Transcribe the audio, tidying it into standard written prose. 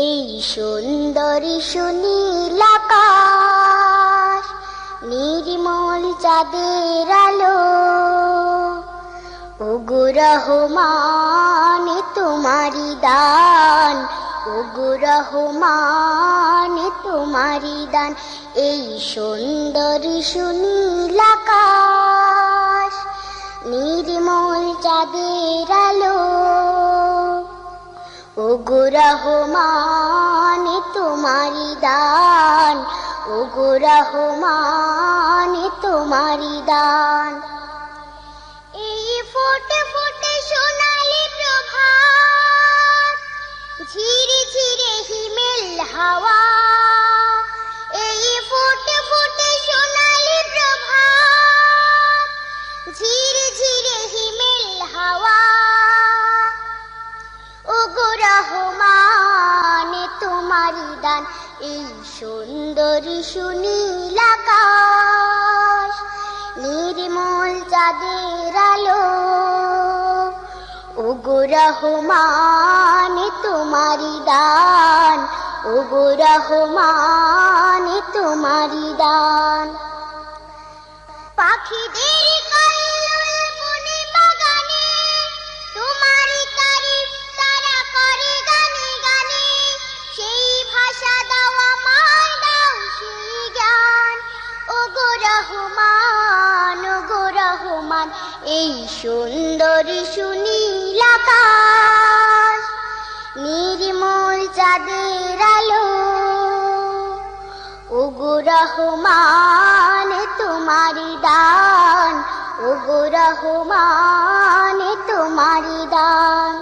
এই সুন্দরী সুনীল আকাশ, নির্মল চাঁদের আলো, ওগো রহমান তোমারি দান, ওগো রহমান তোমারি দান। এই সুন্দরী সুনীল আকাশ, নির্মল চাঁদের আলো, ওগো রহমান তোমারি দান, ওগো রহমান তোমারি দান। এই ফোটে ফোটে সোনালি প্রভাত, ঝিরে ঝিরে হিমেল হাওয়া, এই ফোটে ফোটে সোনালি প্রভাত, ঝিরে ঝিরে হিমেল হাওয়া, ওগো রহমান তোমারি দান। এই সুন্দরী সুনীল আকাশ, নির্মল চাঁদের আলো, ওগো রহমান তোমারি দান, ওগো রহমান তোমারি দান। পাখিদের কল্লোল বনে বাগানে, তোমারি তারিফ তারা করে গানে গানে, সেই ভাষা দাও আমায়, দাও সেই জ্ঞান, ওগো রহমান, ওগো রহমান। এই সুন্দরী সুনীল আকাশ, নির্মল চাঁদের আলো, ওগো রহমান তোমারি দান, ওগো রহমান তোমারি দান।